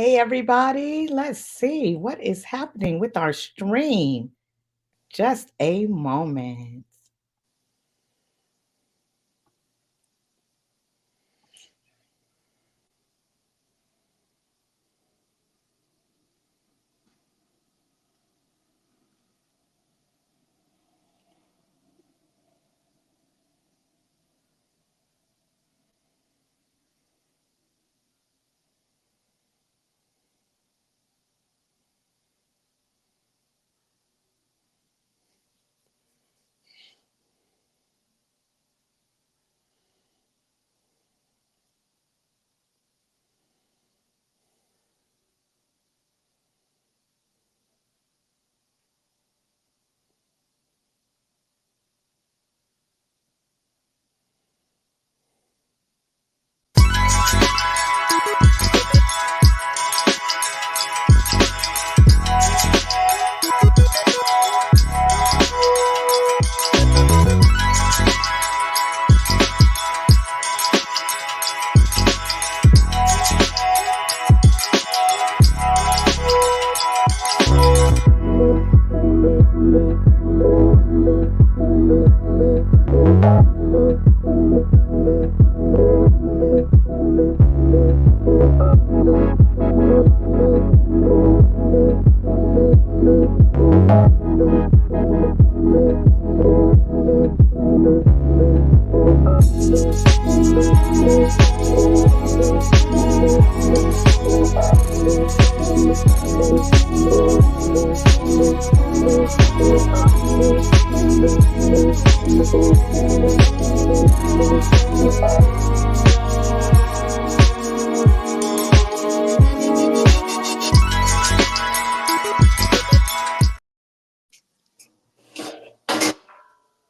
Hey, everybody. Let's see what is happening with our stream. Just a moment.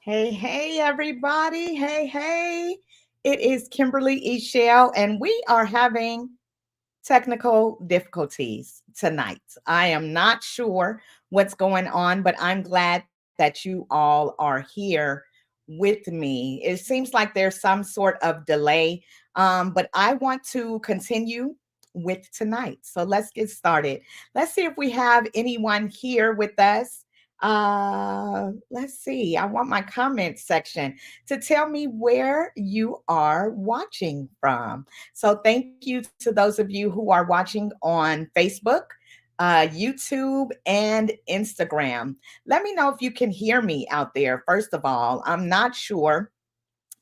Hey, everybody. Hey. It is Kimberly Eichelle, and we are having technical difficulties tonight. I am not sure what's going on, but I'm glad that you all are here with me. It seems like there's some sort of delay, but I want to continue with tonight. So let's get started. Let's see if we have anyone here with us. Let's see. I want my comment section to tell me where you are watching from. So thank you to those of you who are watching on Facebook, YouTube, and Instagram. Let me know if you can hear me out there. First of all, I'm not sure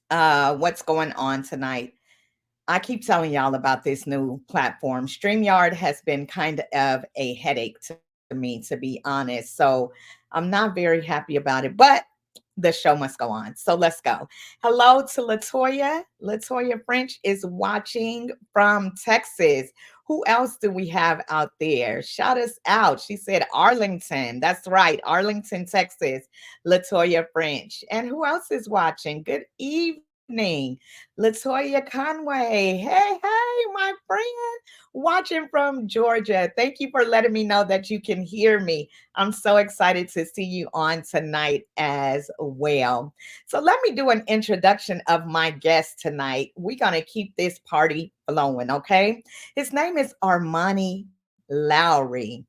what's going on tonight. I keep telling y'all about this new platform. StreamYard has been kind of a headache to me, to be honest. So I'm not very happy about it, but the show must go on. So let's go. Hello to Latoya. Latoya French is watching from Texas. Who else do we have out there? Shout us out. She said Arlington. That's right, Arlington, Texas. Latoya French. And who else is watching? Good evening. Latoya Conway. Hey, my friend, watching from Georgia. Thank you for letting me know that you can hear me. I'm so excited to see you on tonight as well. So, let me do an introduction of my guest tonight. We're going to keep this party flowing, okay? His name is Armani Lowery.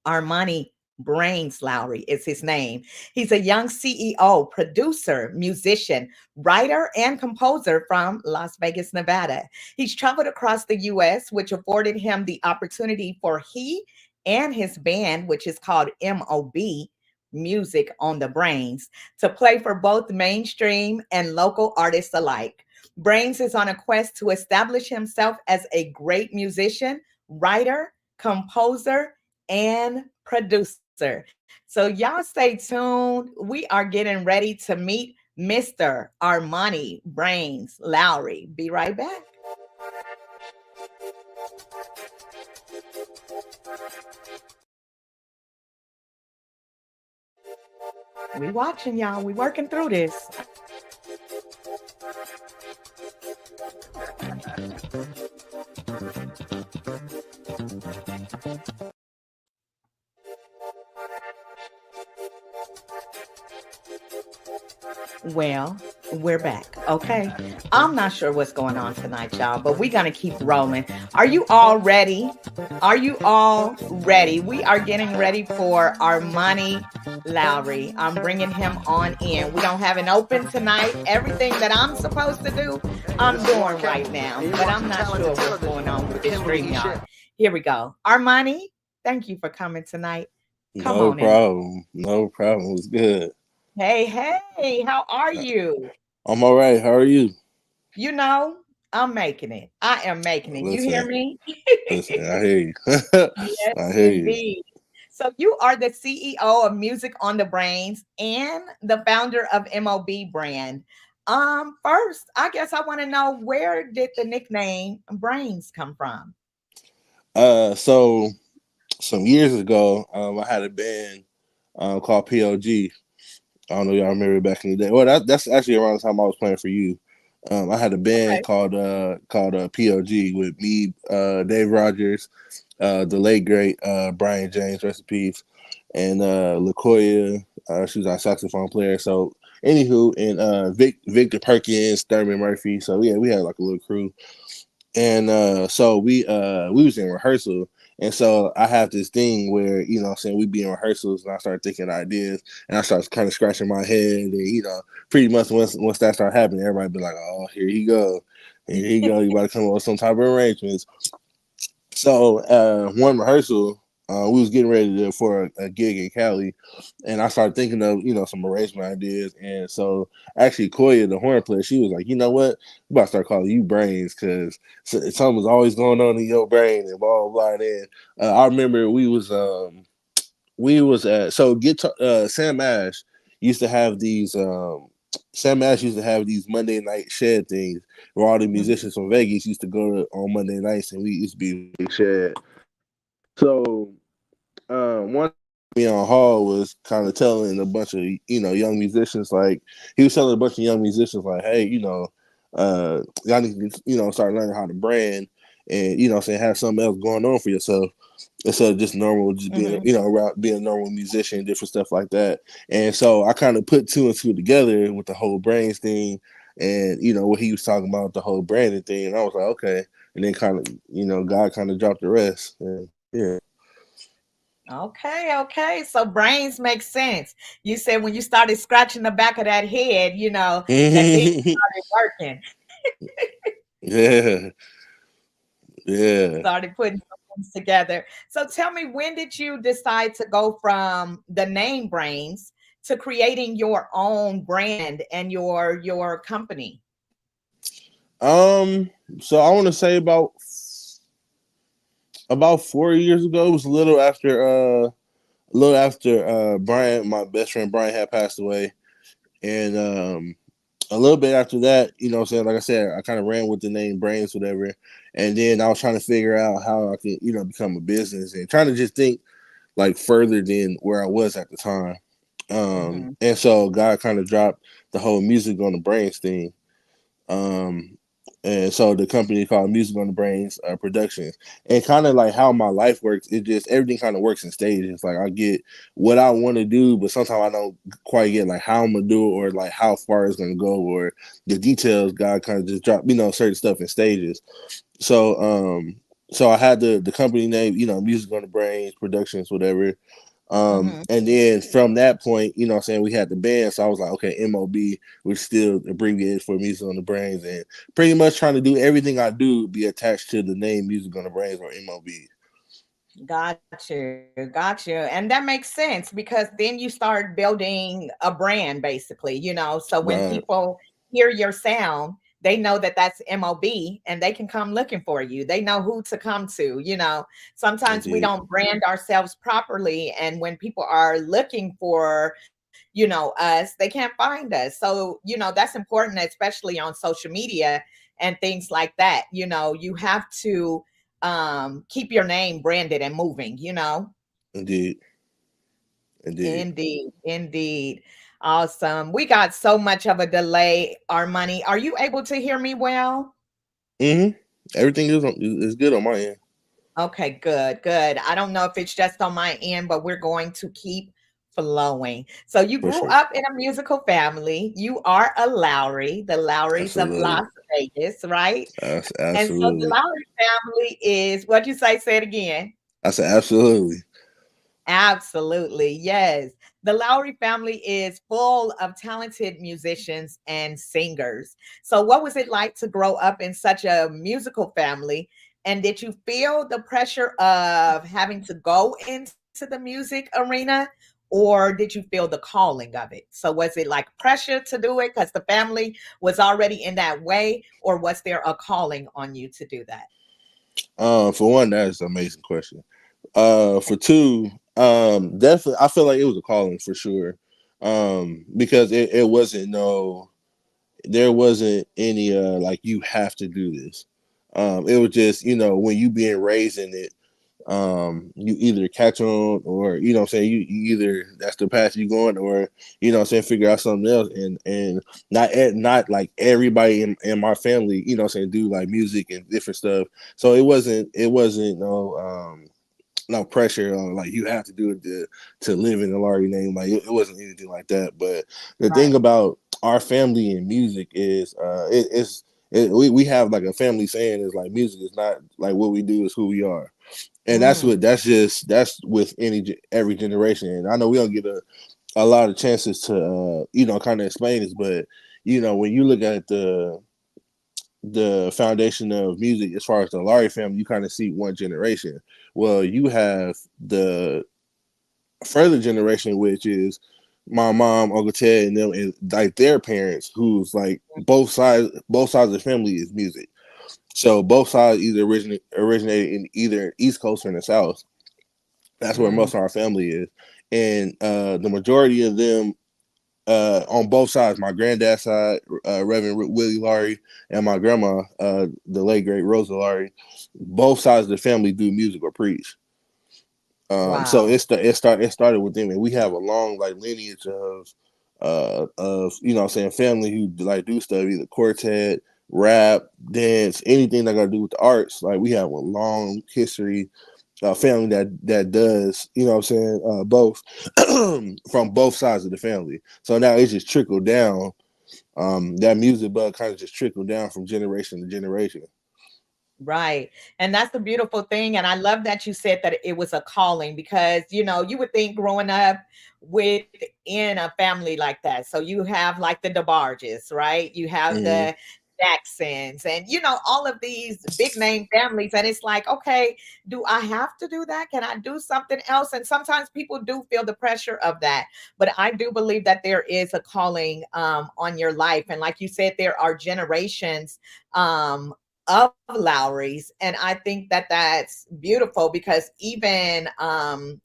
Armani Brainz Lowry is his name. He's a young CEO, producer, musician, writer, and composer from Las Vegas, Nevada. He's traveled across the US, which afforded him the opportunity for he and his band, which is called MOB, Music on the Brains, to play for both mainstream and local artists alike. Brains is on a quest to establish himself as a great musician, writer, composer, and producer. So, y'all stay tuned. We are getting ready to meet Mr. Armani Brains Lowry. Be right back. We watching y'all. We working through this. Well, We're back. Okay. I'm not sure what's going on tonight, y'all, but we're going to keep rolling. Are you all ready? Are you all ready? We are getting ready for Armani Lowery. I'm bringing him on in. We don't have an open tonight. Everything that I'm supposed to do, I'm doing right now, but I'm not sure what's going on with this stream, y'all. Here we go. Armani, thank you for coming tonight. Come No on in. problem. No problem. It's good. Hey, hey, how are you? I'm all right. How are you? You know, I'm making it. I am making it. You hear Listen, me? listen. I hear you. Yes, I hear you. indeed. So you are the CEO of Music on the Brains and the founder of MOB brand. First, I guess I want to know, where did the nickname Brains come from? So some years ago, I had a band called POG. I don't know if y'all remember back in the day. Well, that's actually around the time I was playing for you. I had a band Okay. called POG with me, Dave Rogers, the late great Brian James, rest in peace, and Lakoya. She was our saxophone player. So anywho, and Victor Perkins, Thurman Murphy. So yeah, we had like a little crew, and so we was in rehearsal. And so I have this thing where, I'm saying, we be in rehearsals and I start thinking ideas and I start kind of scratching my head, and pretty much once that start happening, everybody be like, oh, here you go. Here you go, you got to come up with some type of arrangements. So one rehearsal, we was getting ready for a gig in Cali, and I started thinking of some arrangement ideas. And so actually, Koya, the horn player, she was like, you know what, we about to start calling you Brains, because something's always going on in your brain and blah blah blah. And I remember we was at so guitar Sam Ash used to have these Sam Ash used to have these Monday night shed things where all the Mhm. musicians from Vegas used to go to on Monday nights, and we used to be in a big shed. So one me on Hall was kind of telling a bunch of young musicians, like he was telling a bunch of young musicians like, hey, y'all need to start learning how to brand, and saying, have something else going on for yourself instead of just normal, just being Mhm. around being a normal musician, different stuff like that. And so I kind of put two and two together with the whole brains thing, and what he was talking about, the whole branding thing, and I was like, okay. And then kind of God kind of dropped the rest, and yeah. Okay, okay. So brains make sense. You said when you started scratching the back of that head, that thing started working. Yeah, yeah. Started putting some things together. So tell me, when did you decide to go from the name Brains to creating your own brand and your company? Um, so I want to say about 4 years ago. It was a little after Brian, my best friend Brian, had passed away, and a little bit after that, what I'm saying, like I said, I kind of ran with the name Brains, whatever, and then I was trying to figure out how I could become a business, and trying to just think like further than where I was at the time. Mhm. And so God kind of dropped the whole music on the brains thing. Um, and so the company called Music on the Brains Productions, and kind of like how my life works, it just everything kind of works in stages. Like I get what I want to do, but sometimes I don't quite get like how I'm gonna do it, or like how far it's gonna go, or the details. God kind of just drop certain stuff in stages. So so I had the company name, Music on the Brains Productions, whatever. Mhm. And then from that point, what I'm saying, we had the band. So I was like, okay, MOB, which still abbreviated for Music on the Brains, and pretty much trying to do everything I do be attached to the name Music on the Brains, or MOB. Got you. And that makes sense because then you start building a brand basically. So when Right. people hear your sound, they know that that's MOB and they can come looking for you. They know who to come to. Sometimes we Indeed. don't brand ourselves properly. And when people are looking for us, they can't find us. So that's important, especially on social media and things like that. You have to keep your name branded and moving. Indeed. Indeed. Indeed, indeed. Awesome. We got so much of a delay, Armani. Are you able to hear me well? Mm-hmm. Everything is good on my end. Okay, good, good. I don't know if it's just on my end, but we're going to keep flowing. So you for grew sure. up in a musical family. You are a Lowry, the Lowrys of Absolutely. Las Vegas, right? And so the Absolutely. Lowry family is what you say, say it again. I said absolutely. Absolutely. Yes. The Lowry family is full of talented musicians and singers. So, what was it like to grow up in such a musical family? And did you feel the pressure of having to go into the music arena? Or did you feel the calling of it? So, was it like pressure to do it because the family was already in that way? Or was there a calling on you to do that? For one, that is an amazing question. For two, definitely, I feel like it was a calling for sure. Because it wasn't there wasn't any like you have to do this. It was just when you being raised in it, you either catch on or what I'm saying you either that's the path you going or what I'm saying figure out something else and not like everybody in my family what I'm saying do like music and different stuff. So it wasn't no pressure on like you have to do it to live in the Laurie name. Like it wasn't anything like that. But the thing Right. about our family and music is we have like a family saying is like music is not like what we do, is who we are. And Mm, that's with every generation. And I know we don't get a lot of chances to kind of explain this, but when you look at the foundation of music as far as the Laurie family, you kind of see one generation. Well, you have the further generation, which is my mom, Uncle Ted, and them, and like their parents, who's like both sides of the family is music. So both sides either originated in either East Coast or in the South. That's where mm, most of our family is, and the majority of them on both sides. My granddad's side, Reverend Willie Laurie, and my grandma, the late great Rosa Laurie. Both sides of the family do music or preach. So wow. it started with them, and we have a long like lineage of what I'm saying family who like do stuff either quartet, rap, dance, anything that got to do with the arts. Like we have a long history family that does what I'm saying both from both sides of the family. So now it's just trickled down. That music bug kind of just trickled down from generation to generation. Right. And that's the beautiful thing. And I love that you said that it was a calling because, you would think growing up within a family like that. So you have like the DeBarges, right? You have Mm-hmm. the Jacksons and, all of these big name families. And it's like, okay, do I have to do that? Can I do something else? And sometimes people do feel the pressure of that. But I do believe that there is a calling on your life. And like you said, there are generations of Lowry's. And I think that that's beautiful because even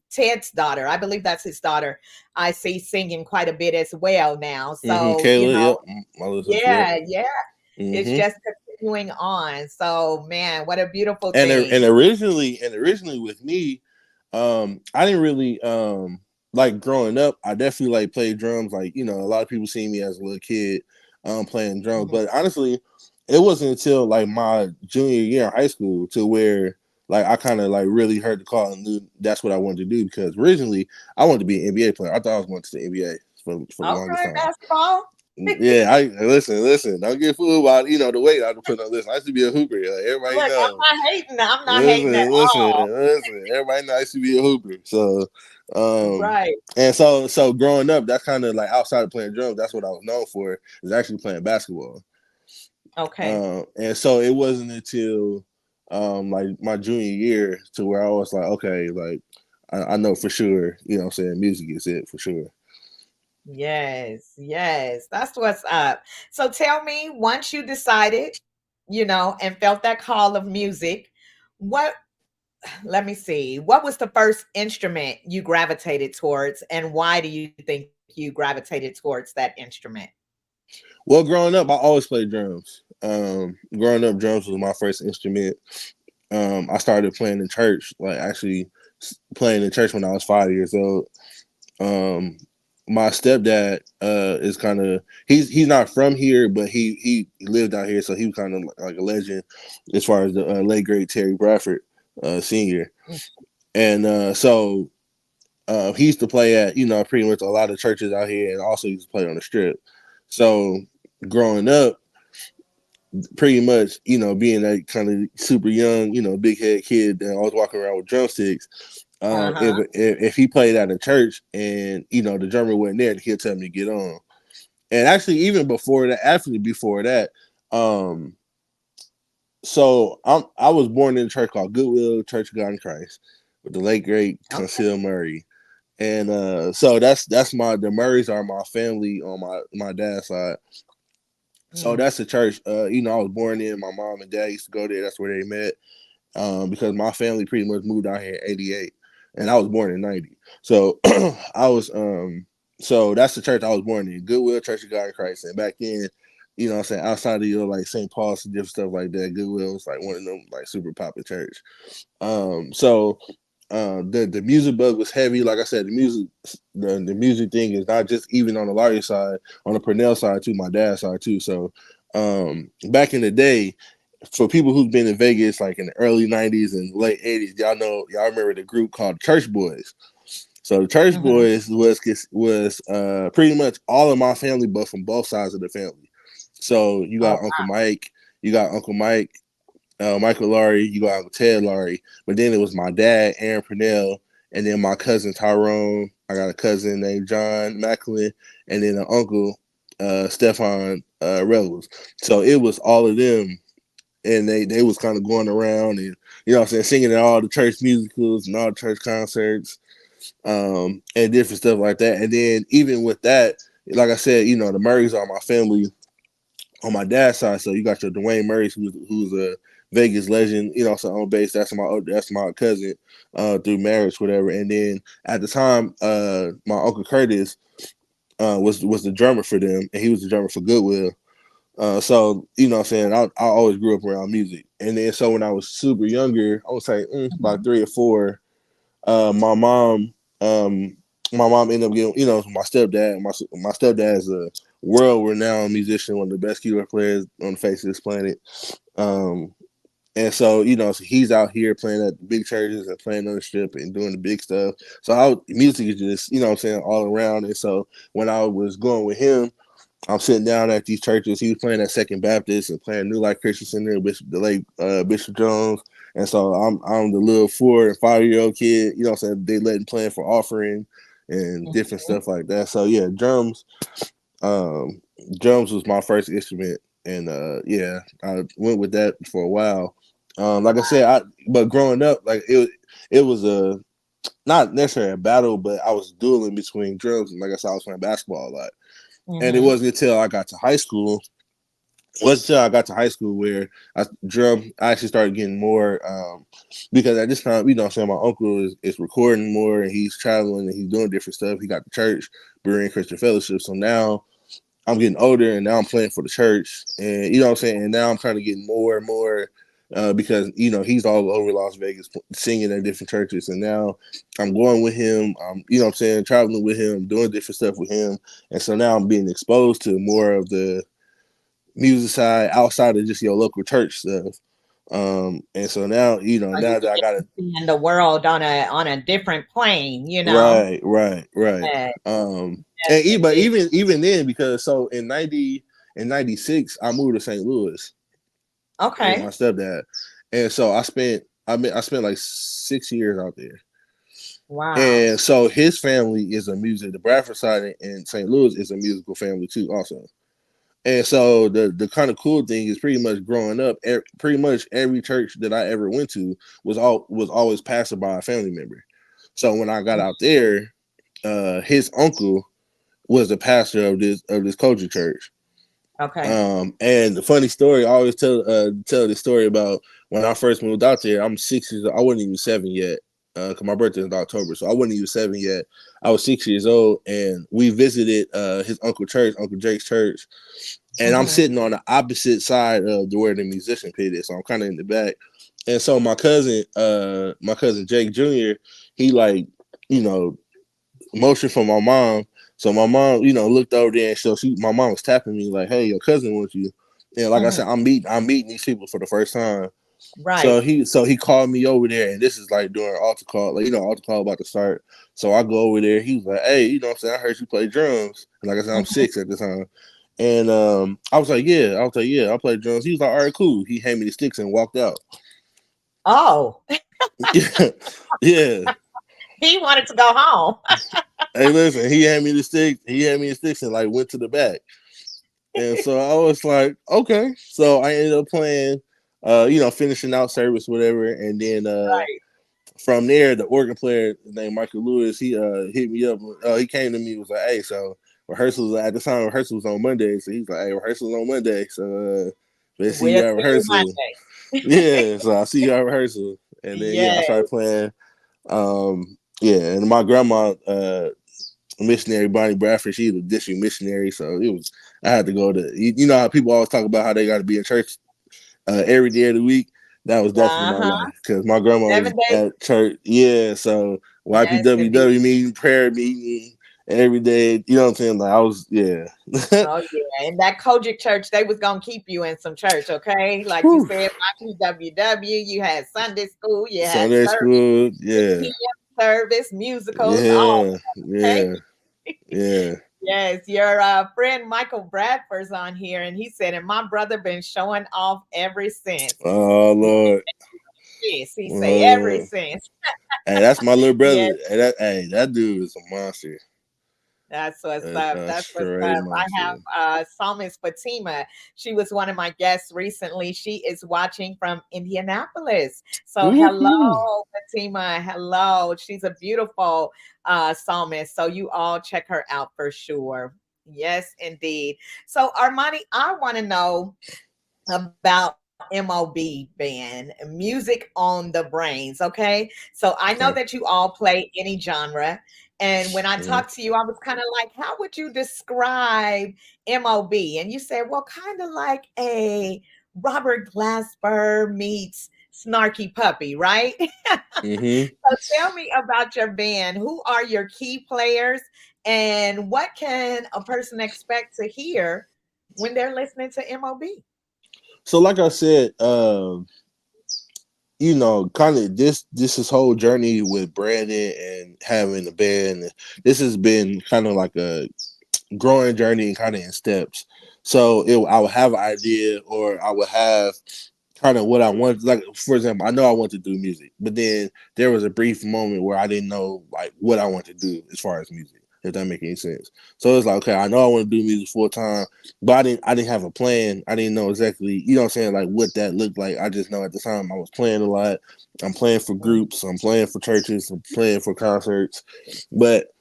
Ted's daughter, I believe that's his daughter, I see singing quite a bit as well now. Mm-hmm. So, Kayla, yep. My little sister, yep. yeah, yeah, it's Mm-hmm. just continuing on. So, man, what a beautiful And thing. originally with me, I didn't really like growing up. I definitely like played drums. Like a lot of people see me as a little kid playing drums, Mhm. but honestly, it wasn't until like my junior year in high school to where like I kind of like really heard the call and knew that's what I wanted to do because originally I wanted to be an NBA player. I thought I was going to the NBA for the longest Okay, time. basketball. Yeah, I listen. Don't get fooled by the weight I put on. Listen, I used to be a hooper. Like, everybody Look, I'm know. not hating. I'm not hating at all. Listen. Everybody knows I used to be a hooper. So, Right. and so growing up, that's kind of like outside of playing drums. That's what I was known for. Is actually playing basketball. Okay. And so it wasn't until like my junior year to where I was like, okay, like I know for sure. What I'm saying, music is it for sure. Yes, yes, that's what's up. So tell me, once you decided, and felt that call of music, what, let me see, what was the first instrument you gravitated towards, and why do you think you gravitated towards that instrument? Well, growing up, I always played drums. Growing up, drums was my first instrument. I started playing in church, like actually playing in church when I was 5 years old. Um, my stepdad is kind of he's not from here, but he lived out here, so he was kind of like a legend as far as the late great Terry Bradford, senior, Mm, and so he used to play at, pretty much a lot of churches out here, and also used to play on the strip. So growing up, pretty much, being that kind of super young, big head kid that always walking around with drumsticks. Uh-huh. If he played at a church and the drummer wasn't there, he'll tell me to get on. And actually, even before that, actually before that, um, so I was born in a church called Goodwill Church of God in Christ with the late great Okay. Conceal Murray. And so that's the Murrays are my family on my dad's side. So Mm. that's the church. I was born in. My mom and dad used to go there. That's where they met. Because my family pretty much moved out here in '88, and I was born in '90. So I was so that's the church I was born in, Goodwill Church of God in Christ. And back then, what I'm saying, outside of like St. Paul's and different stuff like that, Goodwill was like one of them like super popular church. So the music bug was heavy. Like I said, the music thing is not just even on the Larry side, on the Purnell side too, my dad's side too. So back in the day, for people who've been in Vegas like in the early '90s and late '80s, y'all remember the group called Church Boys. So the Church Mm-hmm. Boys was pretty much all of my family, but from both sides of the family. So Oh, you got Uncle Mike, Michael Laurie, you got Uncle Ted Laurie, but then it was my dad, Aaron Purnell, and then my cousin Tyrone. I got a cousin named John Macklin, and then an uncle, Stefan Reynolds. So it was all of them, and they was kind of going around and what I'm saying, singing at all the church musicals and all the church concerts, and different stuff like that. And then even with that, like I said, the Murrays are my family on my dad's side. So you got your Dwayne Murray, who's a Vegas legend, so on base. That's my cousin, through marriage, whatever. And then at the time, my uncle Curtis was the drummer for them, and he was the drummer for Goodwill. So what I'm saying, I always grew up around music. And then so when I was super younger, I would say about mhm. 3 or 4, my mom, um, ended up getting, my stepdad. My stepdad is a world renowned musician, one of the best keyboard players on the face of this planet. Um, and so, so he's out here playing at the big churches and playing on the strip and doing the big stuff. So music is just, what I'm saying, all around. And so when I was going with him, I'm sitting down at these churches. He was playing at Second Baptist and playing New Life Christian Center, the late Bishop Jones. And so I'm the little 4 and 5 year old kid. You know what I'm saying? They let him play for offering and different stuff like that. So yeah, um, drums was my first instrument, and yeah, I went with that for a while. Like I said, but growing up, like it was a not necessarily a battle, but I was dueling between drums, and like I said, I was playing basketball a lot. And it Mhm. wasn't until I got to high school. Wasn't until I got to high school where I actually started getting more, because at this time, I'm saying, my uncle is recording more and he's traveling and he's doing different stuff. He got the church, Berean Christian Fellowship. So now I'm getting older and now I'm playing for the church. And what I'm saying? And now I'm kind of getting more and more, because he's all over Las Vegas singing at different churches, and now I'm going with him. I'm what I'm saying, traveling with him, doing different stuff with him, and so now I'm being exposed to more of the music side outside of just your local church stuff. And so now So you now that I got it. begin to see the world on a different plane, you know? Right. Yeah, And that's but big. even then, because so in '96 I moved to St. Louis with my Okay. stepdad, and so I spent like 6 years out there. Wow. And so his family is a music. The Bradford side in St. Louis is a musical family too, also. And so the kind of cool thing is, pretty much growing up, pretty much every church that I ever went to was always pastored by a family member. So when I got out there, his uncle was the pastor of this culture church. Okay. And the funny story, I always tell this story about when I first moved out there. I'm 6 years old. I wasn't even 7 yet, because my birthday is in October, so I wasn't even 7 yet. I was 6 years old, and we visited his uncle church, Uncle Jake's church, and I'm Mhm. sitting on the opposite side of where the musician pit is, so I'm kind of in the back. And so my cousin Jake Jr., he like, you know, motion from my mom. So my mom, looked over there, and so my mom was tapping me like, "Hey, your cousin wants you." And like I Mhm. said, I'm meeting these people for the first time. Right. So he called me over there, and this is like during altar call, like altar call about to start. So I go over there. He was like, "Hey, what I'm saying? I heard you play drums." And like I said, I'm Mhm. 6 at the time, and I was like, "Yeah," I play drums. He was like, "All right, cool." He handed me the sticks and walked out. Oh, Yeah, yeah. he wanted to go home. Hey, listen, he handed me the sticks. He handed me the sticks and like went to the back. And so I was like, okay. So I ended up playing, finishing out service, whatever. And then Right. from there, the organ player named Michael Lewis, he hit me up. He came to me, was like, hey, so rehearsals at the time, rehearsal was on Monday. So he's like, hey, rehearsal's on Monday. So let's see you We'll at see you rehearsal. Monday. Yeah. So I see you at rehearsal. And then I Yes. started playing. And my grandma, missionary Bonnie Bradford, she's a district missionary, so I had to go to you know how people always talk about how they got to be in church every day of the week. That was definitely my Uh-huh. life because my grandma was 7 days. at church. Yeah, so Yes, indeed. YPWW meeting, prayer meeting every day. You know what I'm saying? Like I was, yeah. Oh yeah, in that Kojic church, they was gonna keep you in some church, okay? Like you Whew. said, YPWW, you had Sunday school, you had Sunday service, school, yeah, PM service, musicals, all yeah, okay. yeah, yeah. Yes, your friend Michael Bradford's on here, and he said, and my brother been showing off ever since. Oh Lord, Yes, he say oh ever Lord. since. Hey, that's my little Yes, brother. That dude is a monster. that's what's up. A That's what's up. straight I have monster. Psalmist Fatima. She was one of my guests recently. She is watching from Indianapolis. So Woohoo. hello, Fatima. Hello. She's a beautiful psalmist. So you all check her out for sure. Yes, indeed. So Armani, I want to know about MOB band, music on the brains. Okay. So I know Okay. that you all play any genre. And when I Mhm. talked to you, I was kind of like, how would you describe MOB? And you said, well, kind of like a Robert Glasper meets Snarky Puppy, right? Mhm. So tell me about your band. Who are your key players? And what can a person expect to hear when they're listening to MOB? So, like I said, kind of this whole journey with Brandon and having a band. This has been kind of like a growing journey, and kind of in steps. So, I would have an idea, or I would have kind of what I want. Like, for example, I know I want to do music, but then there was a brief moment where I didn't know like what I want to do as far as music. If that make any sense. So it's like, okay, I know I want to do music full time, but I didn't have a plan. I didn't know exactly, you know what I'm saying, like what that looked like. I just know at the time I was playing a lot. I'm playing for groups, I'm playing for churches, I'm playing for concerts. But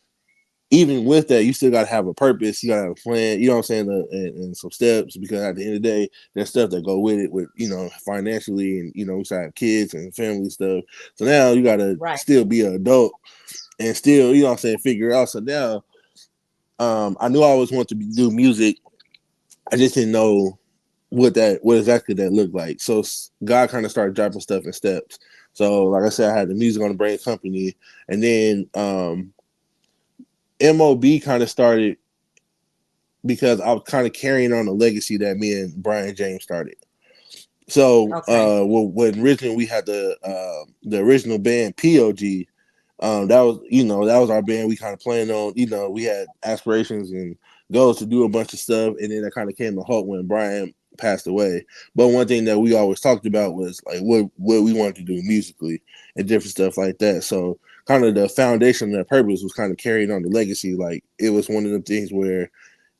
even with that, you still gotta have a purpose. You gotta have a plan. You know what I'm saying, and some steps. Because at the end of the day, there's stuff that go with it, with financially, and we still have kids and family stuff. So now you gotta Right. still be an adult and still, you know what I'm saying, figure it out. So now, I knew I always wanted to do music. I just didn't know what exactly that looked like. So God kind of started dropping stuff in steps. So like I said, I had the music on the Brainz company, and then MOB kind of started because I was kind of carrying on the legacy that me and Brian James started. So Okay. when originally we had the original band POG, that was our band. We kind of planned on, we had aspirations and goals to do a bunch of stuff, and then that kind of came to halt when Brian passed away. But one thing that we always talked about was like what we wanted to do musically and different stuff like that. So kind of the foundation of that purpose was kind of carrying on the legacy. Like it was one of the things where,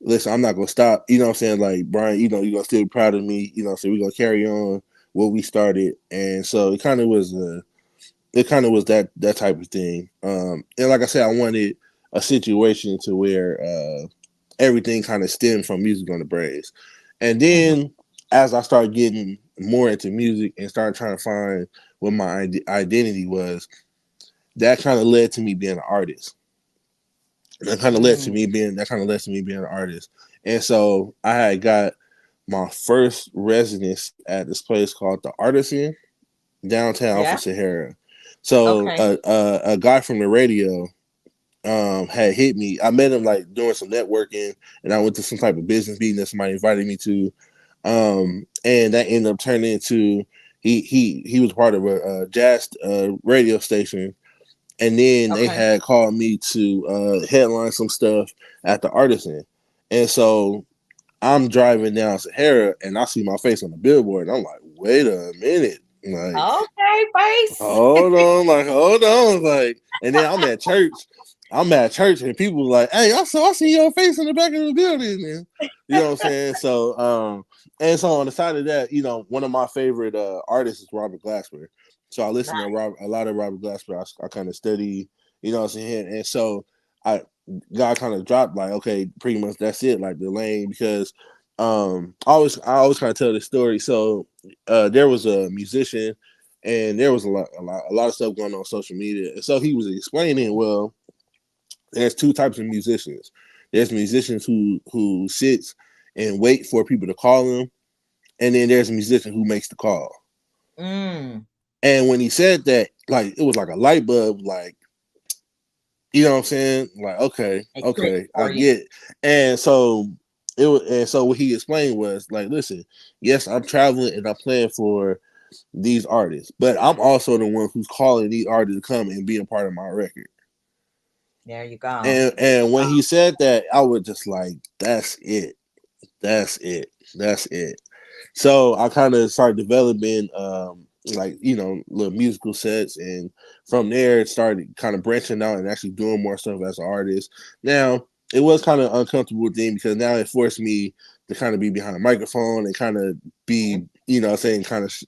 listen, I'm not gonna stop. You know what I'm saying? Like Brian, you're gonna still be proud of me. So we're gonna carry on what we started. And so it kind of was that type of thing. And like I said, I wanted a situation to where everything kind of stemmed from music on the Braves. And Mhm. then as I started getting more into music and started trying to find what my identity was, that kind of led to me being an artist. Mm. That kind of led to me being an artist. And so I had got my first residency at this place called the Artisan downtown off Yeah. of Sahara. So Okay. a guy from the radio had hit me. I met him like doing some networking, and I went to some type of business meeting that somebody invited me to. And that ended up turning into he was part of a jazz radio station, and then they Okay. had called me to headline some stuff at the Artisan, and so I'm driving down Sahara and I see my face on the billboard, and I'm like, wait a minute, like Okay, face. hold on, like, and then I'm at church, and people were like, hey, I see your face in the back of the building, and you know what I'm saying. So, and so on the side of that, one of my favorite artists is Robert Glasper. So I listen to a lot of Robert Glasper. I kind of study, you know what I'm saying, and so I God kind of dropped like, okay, pretty much that's it, like the lane, because I always kind of tell this story. So there was a musician, and there was a lot of stuff going on social media. And so he was explaining, well, there's two types of musicians. There's musicians who sits and wait for people to call them, and then there's a musician who makes the call. Mm, And when he said that, like, it was like a light bulb, like, you know what I'm saying? Like, okay, it clicked okay, I for you. get it. And so it was, and so what he explained was like, listen, yes, I'm traveling and I'm playing for these artists, but I'm also the one who's calling these artists to come and be a part of my record. There you go. And when he said that, I was just like, that's it. That's it. That's it. So I kind of started developing like, little musical sets, and from there it started kind of branching out and actually doing more stuff as an artist. Now it was kind of uncomfortable thing, because now it forced me to kind of be behind a microphone and kind of Mhm. be, saying kind of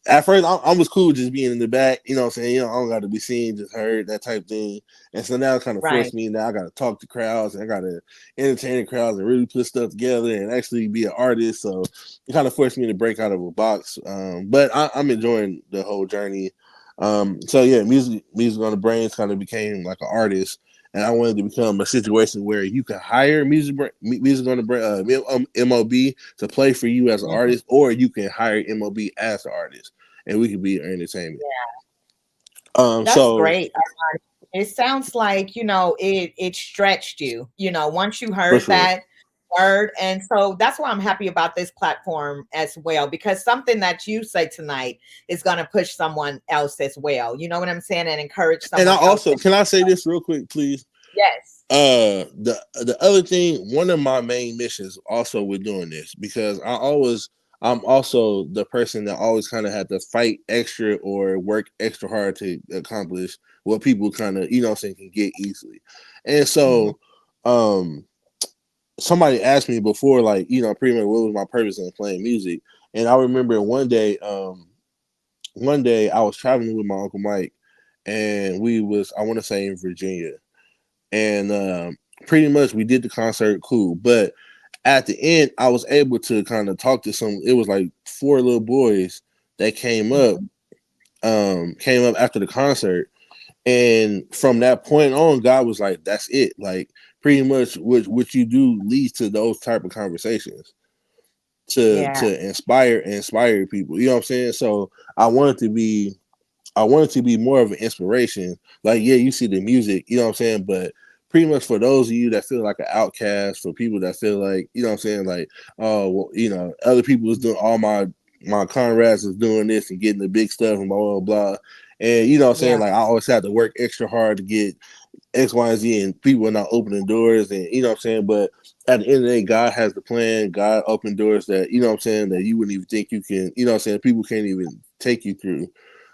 at first I was cool just being in the back, you know what I'm saying? I don't got to be seen, just heard, that type thing. And so now it kind of Right. forced me, now I got to talk to crowds, and I got to entertain the crowds and really put stuff together and actually be an artist. So it kind of forced me to break out of a box. But I'm enjoying the whole journey. So yeah, music on the Brainz kind of became like an artist. And I wanted to become a situation where you could hire music on the MOB to play for you as an Mhm. artist, or you can hire MOB as an artist, and we could be entertainment. That's So great. It sounds like, it stretched you, once you for heard sure, that word. And so that's why I'm happy about this platform as well, because something that you say tonight is going to push someone else as well. You know what I'm saying? And encourage and I someone else also, to. can I say this real quick, please? Yes. The other thing, one of my main missions also with doing this, because I'm also the person that always kind of had to fight extra or work extra hard to accomplish what people kind of, saying, can get easily. And Mhm. so um somebody asked me before, like, pretty much what was my purpose in playing music. And I remember one day I was traveling with my Uncle Mike, and we was, I want to say, in Virginia, and pretty much we did the concert cool, but at the end I was able to kind of talk to some, it was like four little boys that Mhm. came up after the concert, and from that point on, God was like, that's it, like, pretty much what you do leads to those type of conversations, Yeah. to inspire people, you know what I'm saying? So I wanted to be more of an inspiration. Like, yeah, you see the music, you know what I'm saying? But pretty much for those of you that feel like an outcast, for people that feel like, you know what I'm saying, like, oh, well, other people was doing, all my comrades was doing this and getting the big stuff and blah, blah, blah. And, you know what I'm saying? Yeah. Like, I always had to work extra hard to get X, Y, and Z, and people are not opening doors, and you know what I'm saying? But at the end of the day, God has the plan. God opened doors that, you know what I'm saying, that you wouldn't even think you can, you know what I'm saying, people can't even take you through.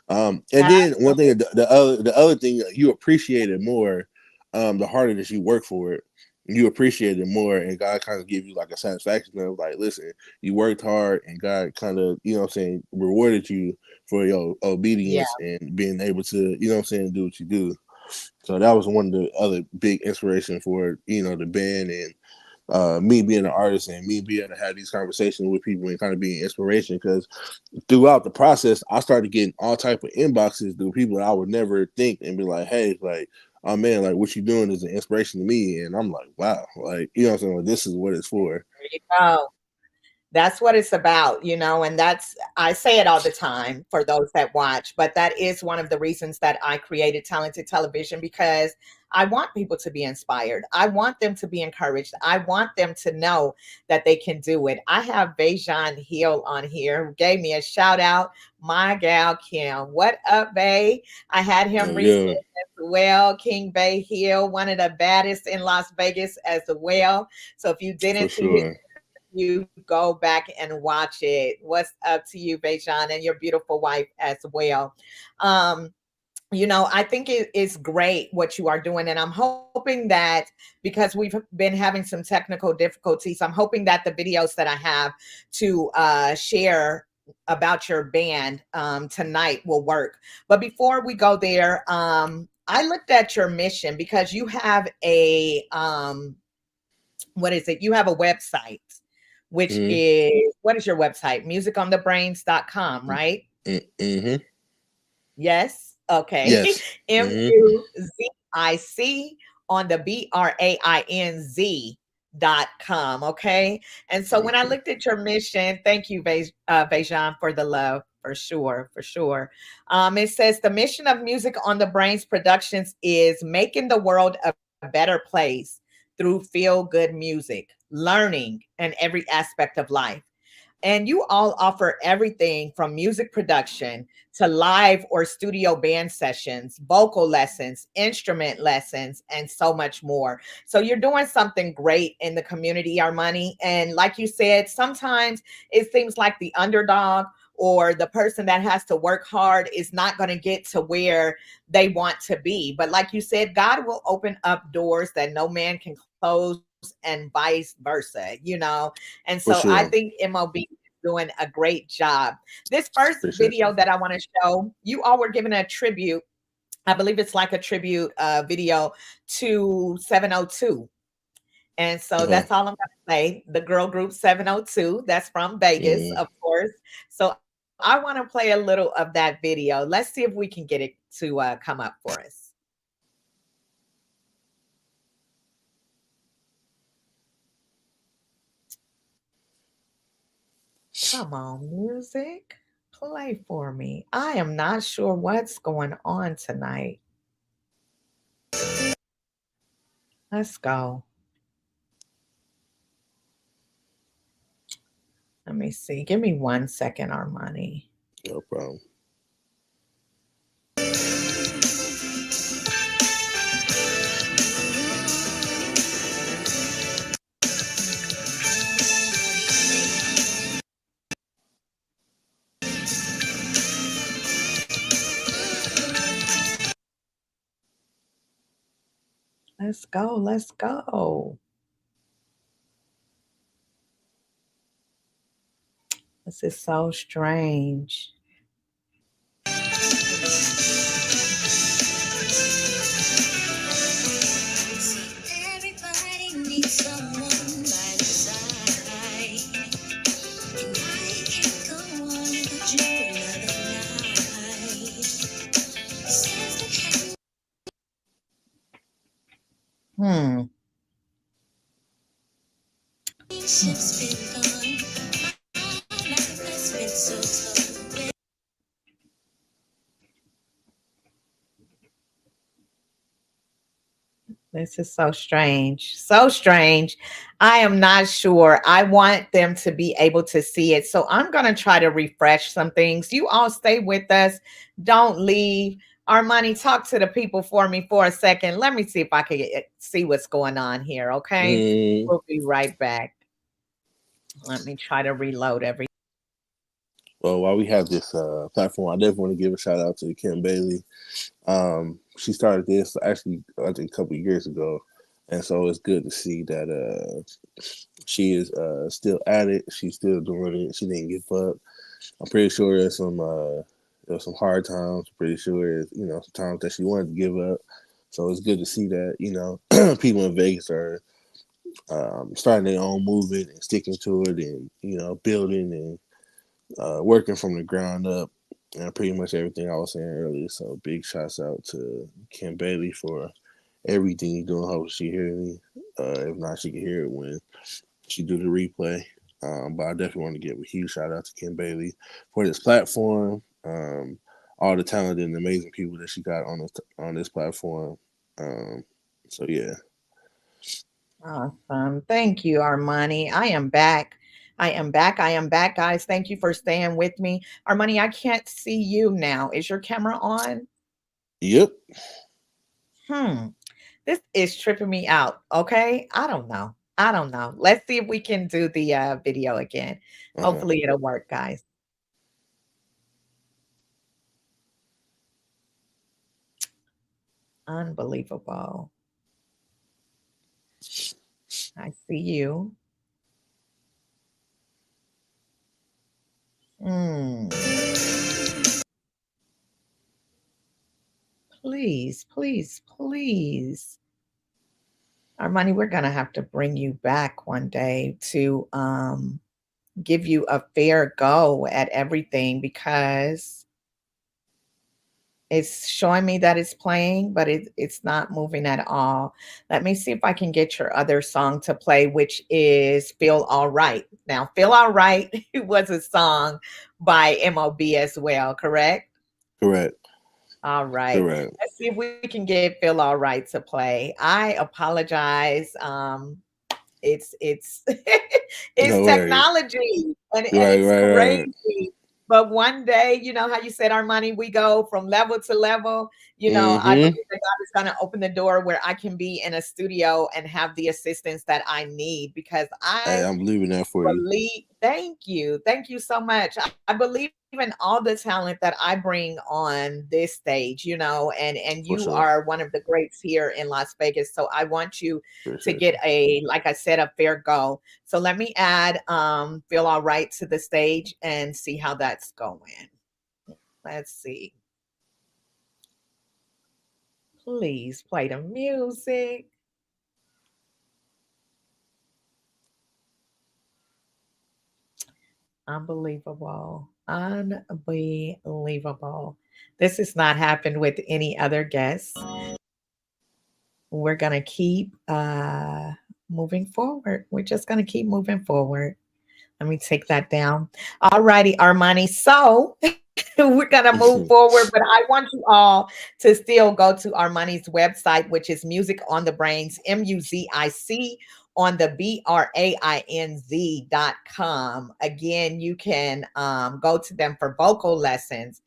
And then one thing, the other thing, you appreciate it more, the harder that you work for it, you appreciate it more, and God kind of give you like a satisfaction of like, listen, you worked hard, and God kind of, you know what I'm saying, rewarded you for your Yeah. obedience and being able to, you know what I'm saying, do what you do. So that was one of the other big inspiration for, the band, and me being an artist, and me being able to have these conversations with people and kind of being inspiration, because throughout the process, I started getting all type of inboxes through people that I would never think, and be like, hey, like, oh man, like, what you doing is an inspiration to me. And I'm like, wow, like, you know what I'm saying? Like, this is what it's for. There you go. That's what it's about, and I say it all the time for those that watch, but that is one of the reasons that I created Talented Television, because I want people to be inspired. I want them to be encouraged. I want them to know that they can do it. I have Bejan Hill on here who gave me a shout out. My gal Kim. What up, Bay? I had him Oh recently yeah, as well. King Bay Hill, one of the baddest in Las Vegas as well. So if you didn't for see his, sure. you go back and watch it. What's up to you, Bejan, and your beautiful wife as well. Um, I think it is great what you are doing. And I'm hoping that because we've been having some technical difficulties, I'm hoping that the videos that I have to share about your band tonight will work. But before we go there, I looked at your mission because you have what is it? You have a website, which Mm-hmm. is, what is your website? Musiconthebrains.com, right? Mm-hmm. Yes. Okay. Yes. Mm-hmm. Music on the BRAINZ.com. Okay. And so when I looked at your mission, thank you, Bejan, for the love. For sure, for sure. It says the mission of Music on the Brains Productions is making the world a better place through feel good music, learning, and every aspect of life. And you all offer everything from music production to live or studio band sessions, vocal lessons, instrument lessons, and so much more. So you're doing something great in the community, Armani. And like you said, sometimes it seems like the underdog or the person that has to work hard is not going to get to where they want to be. But like you said, God will open up doors that no man can close and vice versa. And so For I think sure. MOB doing a great job. This first Appreciate video you. that I want to show, you all were given a tribute. I believe it's like a tribute video to 702. And so Okay. that's all I'm going to say. The girl group 702, that's from Vegas, Mm. of course. So I want to play a little of that video. Let's see if we can get it to come up for us. Come on, music. Play for me. I am not sure what's going on tonight. Let's go. Let me see. Give me 1 second, Armani. No problem. Let's go. Let's go. This is so strange. Everybody needs someone by the side. And I can't go on without you another night. Since the Hmm. ship's been gone, my life has been so slow. This is so strange. So strange. I am not sure. I want them to be able to see it. So I'm going to try to refresh some things. You all stay with us. Don't leave. Armani, talk to the people for me for a second. Let me see if I can see what's going on here. Okay. Mm. We'll be right back. Let me try to reload everything. Well, while we have this platform, I definitely want to give a shout out to Kim Bailey. She started this actually, I think, a couple of years ago, and so it's good to see that she is still at it. She's still doing it. She didn't give up. I'm pretty sure there's some hard times. I'm pretty sure some times that she wanted to give up. So it's good to see that people in Vegas are starting their own movement and sticking to it, and building and working from the ground up, and pretty much everything I was saying earlier. So big shouts out to Kim Bailey for everything you're doing. Hope she hear me. If not, she can hear it when she do the replay. But I definitely want to give a huge shout out to Kim Bailey for this platform. All the talented and amazing people that she got on this platform. So yeah. Awesome. Thank you, Armani. I am back. I am back. I am back, guys. Thank you for staying with me. Armani, I can't see you now. Is your camera on? Yep. Hmm. This is tripping me out. Okay. I don't know. I don't know. Let's see if we can do the video again. Uh-huh. Hopefully it'll work, guys. Unbelievable. I see you. Hmm. Please, please, please. Armani, we're gonna have to bring you back one day to give you a fair go at everything because it's showing me that it's playing, but it's not moving at all. Let me see if I can get your other song to play, which is Feel All Right. Now, Feel All Right was a song by MOB as well, correct? Correct. All right. Correct. Let's see if we can get Feel All Right to play. I apologize. It's it's No worries. technology and Right, it's right, right. crazy. But one day, you know how you said, Armani, we go from level to level. You know, I believe Mm-hmm. that God is going to open the door where I can be in a studio and have the assistance that I need because Hey, I I'm leaving that for you. believe. Thank you. Thank you so much. I believe in all the talent that I bring on this stage, you know, and For you sure. are one of the greats here in Las Vegas. So I want you to Appreciate get a, like I said, a fair go. So let me add Feel All Right to the stage and see how that's going. Let's see. Please play the music. Unbelievable. Unbelievable. This has not happened with any other guests. We're going to keep moving forward. We're just going to keep moving forward. Let me take that down. All righty, Armani. So we're going to move you. forward, but I want you all to still go to Armani's website, which is Music on the Brainz, MUZIC on the BRAINZ.com. Again, you can go to them for vocal lessons,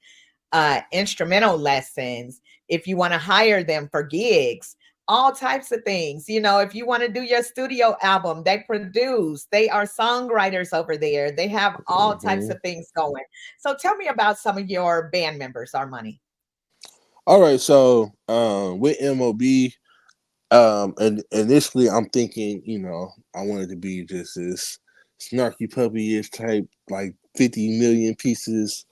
instrumental lessons, if you want to hire them for gigs, all types of things. You know, if you want to do your studio album, they produce, they are songwriters over there. They have all types Mm-hmm. of things going. So tell me about some of your band members, Armani. All right, so with MOB, and initially I'm thinking, I wanted to be just this snarky puppy-ish type, like 50 million pieces.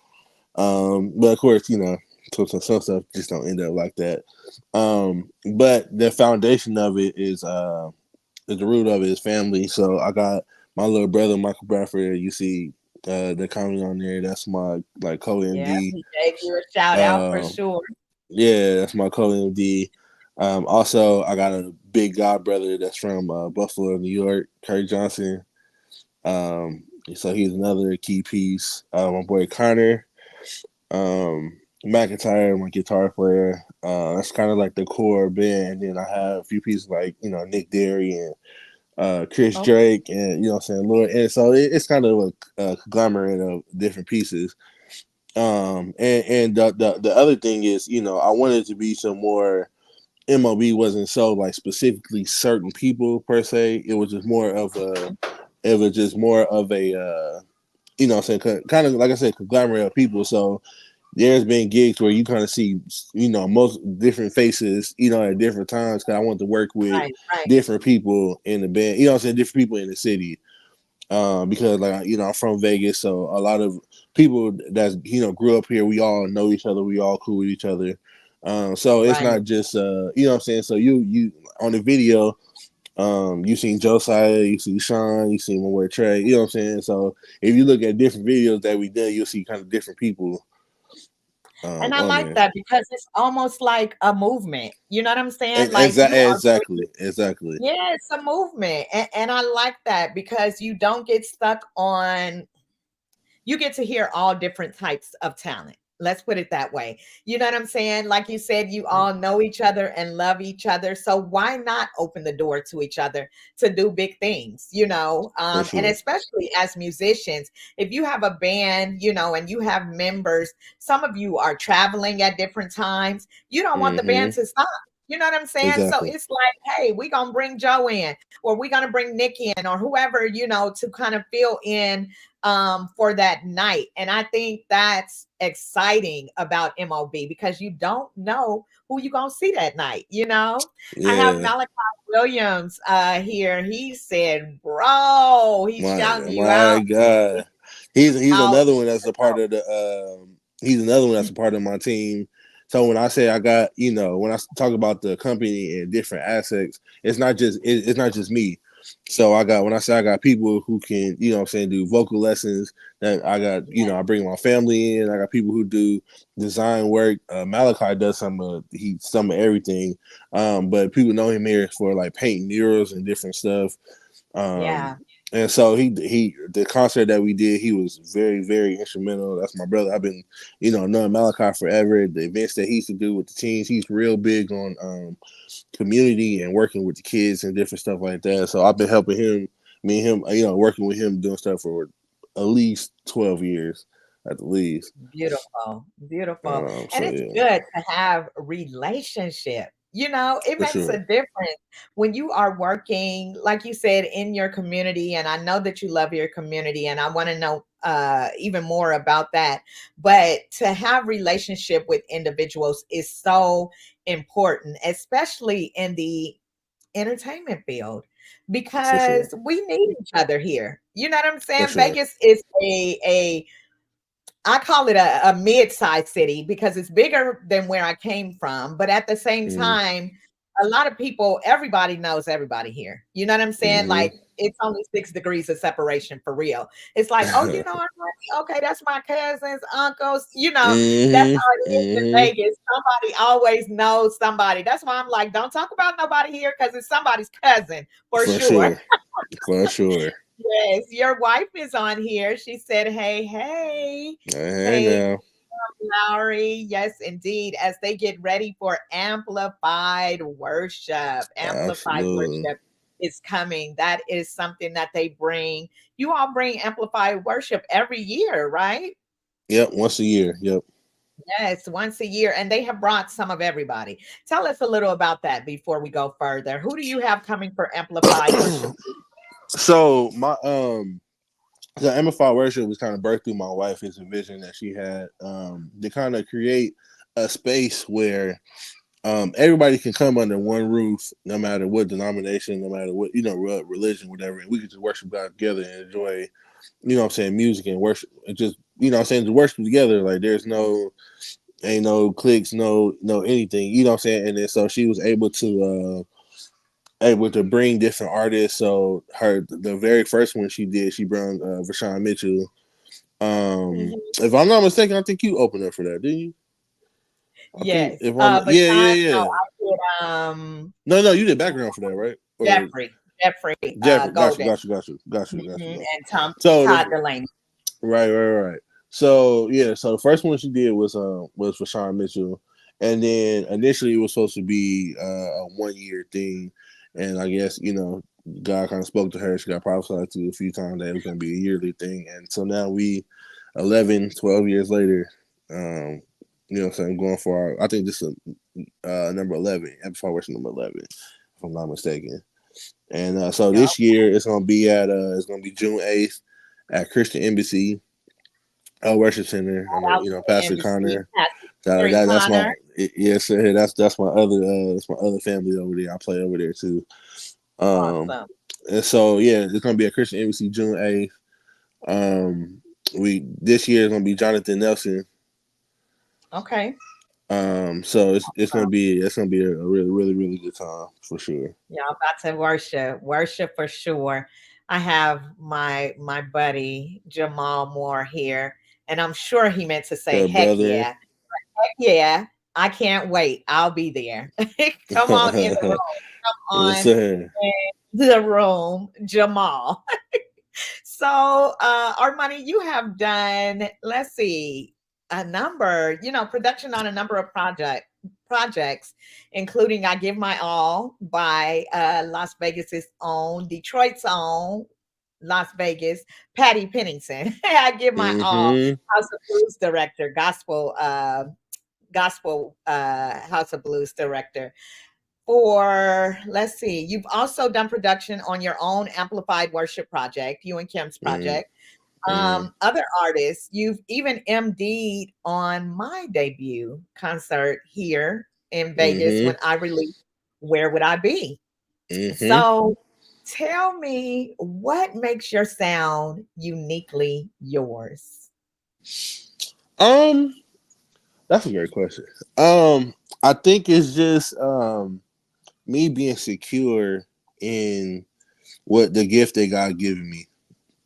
But of course, some stuff just don't end up like that. But the foundation of it is the root of it is family. So I got my little brother Michael Bradford. You see the comment on there. That's my like co Yeah, MD. he gave you a shout out for Um, sure. yeah, that's my co MD. Also, I got a big god brother that's from Buffalo, New York, Kurt Johnson. Um, so he's another key piece. My boy Connor, McIntyre, my guitar player. That's kind of like the core band. And then I have a few pieces like Nick Derry and Chris Oh, Drake, and what I'm saying, Lord. And so it's kind of a conglomerate of different pieces. And the other thing is, I wanted to be some more. MOB wasn't so like specifically certain people per se. It was just more of a. It was just more of a. I'm saying, kind of like I said, conglomerate of people. So there's been gigs where you kind of see, most different faces, at different times. Cause I want to work with right, right, different people in the band, I'm saying, different people in the city. Because like, I'm from Vegas. So a lot of people that, grew up here, we all know each other. We all cool with each other. So it's right, not just, what I'm saying? So you on the video, you seen Josiah, you see Sean, you see my boy Trey, what I'm saying? So if you look at different videos that we did, you'll see kind of different people. And I on like there. that because it's almost like a movement. You know what I'm saying? Like you are Exactly, exactly, yeah, it's a movement. And I like that because you don't get stuck on you get to hear all different types of talent. Let's put it that way. You know what I'm saying? Like you said, you all know each other and love each other. So why not open the door to each other to do big things, you know? for And sure, especially as musicians, if you have a band, you know, and you have members, some of you are traveling at different times, you don't want the band hmm to stop. You know what I'm saying? So exactly, it's like, hey, we're going to bring Joe in, or we're going to bring Nick in, or whoever, you know, to kind of fill in for that night. And I think that's exciting about MOB because you don't know who you're going to see that night. You know, I have yeah. Malachi Williams here. He said, bro, he's shouting you My out. God, he's Out. another one that's a part of the. He's another one that's a part of my team. So when I say I got, when I talk about the company and different assets, it's not just me. So I got when I say I got people who can, what I'm saying, do vocal lessons. That I got, I bring my family in. I got people who do design work. Malachi does some of everything. But people know him here for like painting murals and different stuff. Yeah. And so he the concert that we did, he was very, very instrumental. That's my brother. I've been, knowing Malachi forever. The events that he used to do with the teens, he's real big on community and working with the kids and different stuff like that. So I've been helping him, me and him, working with him doing stuff for at least 12 years, at the least. Beautiful, beautiful. And So it's yeah, good to have relationship. You know, it for makes a sure. difference when you are working, like you said, in your community. And I know that you love your community, and I want to know even more about that. But to have relationship with individuals is so important, especially in the entertainment field, For sure. because we need each other here. You know what I'm For saying? sure. Vegas is a I call it a mid-sized city because it's bigger than where I came from. But at the same Mm-hmm. time, a lot of people, everybody knows everybody here. You know what I'm saying? Mm-hmm. Like it's only 6 degrees of separation for real. It's like, oh, you know, okay, that's my cousins, uncles. You know, that's mm-hmm. how it is in Mm-hmm. Vegas. Somebody always knows somebody. That's why I'm like, don't talk about nobody here because it's somebody's cousin for For sure. sure. For sure. Yes, your wife is on here. She said, hey, hey, Hey hey, now. Lowery. Yes, indeed. As they get ready for amplified worship, amplified Absolutely. worship is coming. That is something that they bring. You all bring amplified worship every year, right? Yep. Once a year. Yep. Yes, once a year. And they have brought some of everybody. Tell us a little about that before we go further. Who do you have coming for amplified worship? So my so Amplified Worship was kind of birthed through my wife. It's a vision that she had to kind of create a space where everybody can come under one roof, no matter what denomination, no matter what religion, whatever, and we can just worship God together and enjoy, music and worship. And just to worship together. Like there's no ain't no cliques, no anything. And then so she was able to bring different artists. So the very first one she did, she brought Vashawn Mitchell. Mhm. If I'm not mistaken, I think you opened up for that, didn't you? I think Yes. if I'm But yeah, yeah, no, yeah. I did No, you did background for that, right? Or Jeffrey Jeffrey, Golden. got Mhm, you. and Tom So Todd Delaney. right. So yeah, so the first one she did was for Sean Mitchell, and then initially it was supposed to be a 1 year thing, and I guess God kind of spoke to her. She got prophesied to a few times that it was going to be a yearly thing, and so now 11, 12 years later, what I'm saying, going for I think this is number 11, episode version number 11, if I'm not mistaken. And so Yeah. this year it's gonna be June 8th at Christian Embassy Worship Center. I Shout know out to the Pastor embassy, Connor. Pastor Terry That's my Connor. yes sir. That's my other family over there. I play over there too. Um, Awesome. and so yeah, it's gonna be at Christian Embassy June 8th. We This year is gonna be Jonathan Nelson. Okay. So it's gonna be a really really really good time for sure. Yeah, I'm about to worship. Worship for sure. I have my buddy Jamal Moore here, and I'm sure he meant to say The heck brother, yeah. Yeah, I can't wait. I'll be there. Come on in the room. Come Yes, on sir. in the room, Jamal. So, Armani, you have done, let's see, a number, production on a number of projects, including "I Give My All" by Las Vegas's own, Detroit's own, Las Vegas, Patty Pennington. "I Give My All," Mm-hmm. House of Blues director, gospel House of Blues director. For, let's see, you've also done production on your own amplified worship project, you and Kim's project. Mm-hmm. Other artists, you've even MD'd on my debut concert here in Vegas Mm-hmm. when I released "Where Would I Be?" Mm-hmm. So tell me, what makes your sound uniquely yours? Um, that's a great question. Um, I think it's just me being secure in what the gift that God given me.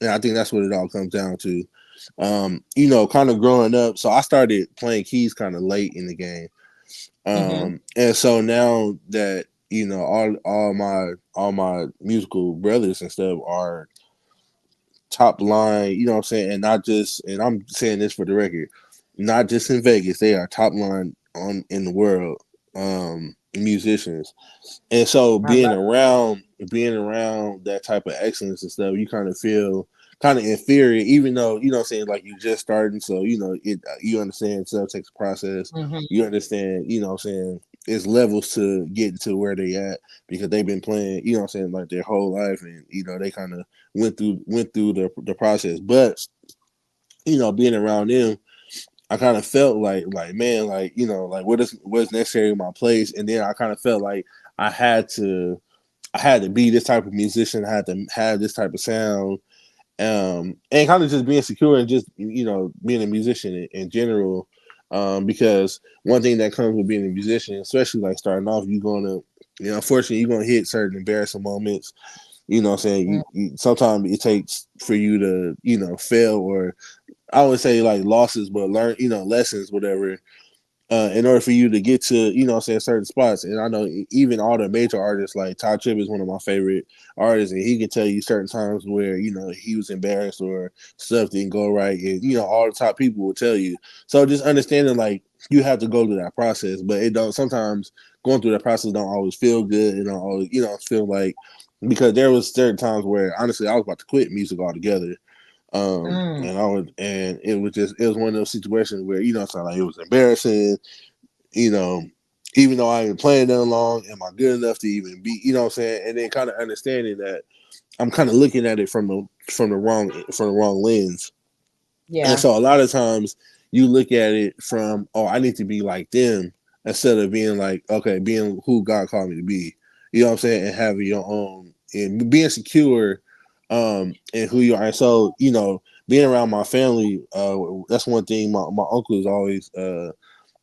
And I think that's what it all comes down to. Kind of growing up. So I started playing keys kind of late in the game. Hmm. And so now that all my musical brothers and stuff are top line, you know what I'm saying, and not just, and I'm saying this for the record, not just in Vegas, they are top line on in the world, musicians. And so I love being around that type of excellence and stuff, you kind of feel kind of inferior, even though, you know what I'm saying, like you just starting. So, you understand stuff takes a process. it. Hmm. You understand, you know what I'm saying, it's levels to getting to where they at because they've been playing, you know what I'm saying, like their whole life, and they kind of went through the process. But, being around them, I kind of felt like man, like, like what's necessary in my place. And then I kind of felt like I had to I had to be this type of musician. I had to have this type of sound, and kind of just being secure and just being a musician in general. Because one thing that comes with being a musician, especially like starting off, you're gonna, unfortunately, you're gonna hit certain embarrassing moments. You know what I'm saying? Sometimes it takes for you to, fail, or I would say like losses, but learn, lessons, whatever, in order for you to get to, certain spots. And I know even all the major artists, like Todd Tripp is one of my favorite artists, and he can tell you certain times where, he was embarrassed or stuff didn't go right. And, all the top people will tell you. So just understanding, like, you have to go through that process, but it don't, sometimes going through that process don't always feel good. It don't always, feel like, because there was certain times where honestly I was about to quit music altogether. Mm. And it was one of those situations where, it's not like it was embarrassing, you know, even though I ain't been playing that long, am I good enough to even be, you know what I'm saying? And then kind of understanding that I'm kind of looking at it from the wrong lens. And Yeah, so a lot of times you look at it from, oh, I need to be like them, instead of being like, okay, being who God called me to be. You know what I'm saying? And having your own, and being secure in who you are. And so, being around my family, that's one thing my uncle is always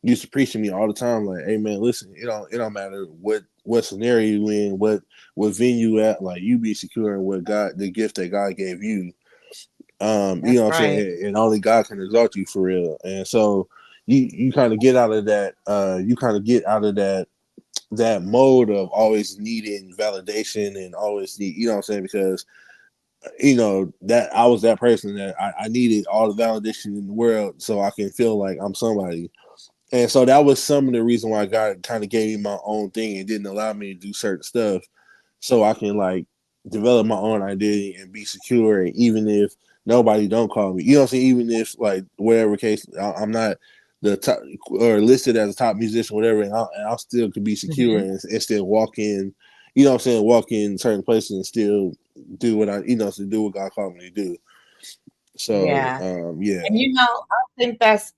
used to preach to me all the time, like, hey man, listen, it don't matter what scenario you in, what venue you at, like, you be secure in what God, the gift that God gave you. You that's know what I'm right. saying? And only God can exalt you for real. And so you kind of get out of that, that mode of always needing validation and always need, you know what I'm saying? Because that I was that person that I needed all the validation in the world so I can feel like I'm somebody. And so that was some of the reason why God kind of gave me my own thing and didn't allow me to do certain stuff, so I can like develop my own identity and be secure. And even if nobody don't call me, you know what I'm saying? Even if, like, whatever case, I'm not the top or listed as a top musician, whatever, and I still could be secure Mhm. and still walk in, you know what I'm saying? Walk in certain places and still do what to do what God called me to do. So, Yeah. yeah. And I think that's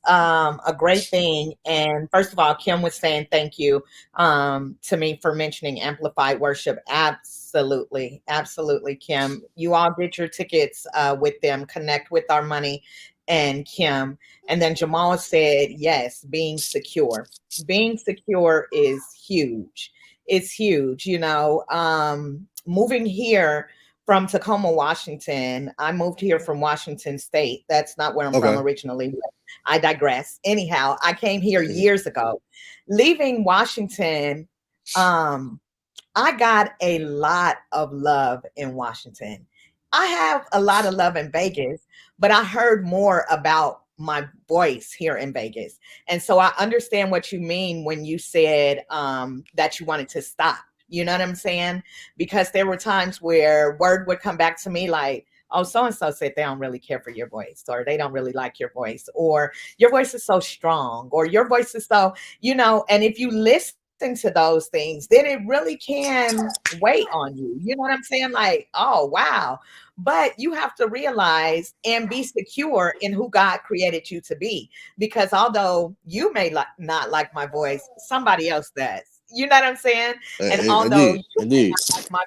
a great thing. And first of all, Kim was saying thank you to me for mentioning amplified worship. Absolutely, absolutely, Kim. You all get your tickets with them. Connect with our money and Kim. And then Jamal said, yes, being secure. Being secure is huge. It's huge. Moving here from Tacoma, Washington. I moved here from Washington State. That's not where I'm from Okay. originally. But I digress. Anyhow, I came here Mhm. years ago. Leaving Washington, um, I got a lot of love in Washington. I have a lot of love in Vegas, but I heard more about my voice here in Vegas. And so I understand what you mean when you said that you wanted to stop. You know what I'm saying? Because there were times where word would come back to me like, oh, so and so said they don't really care for your voice, or they don't really like your voice, or your voice is so strong, or your voice is so, and if you listen to those things, then it really can weigh on you. You know what I'm saying? Like, oh, wow. But you have to realize and be secure in who God created you to be. Because although you may not like my voice, somebody else does. You know what I'm saying? And although Indeed, you may indeed, not like my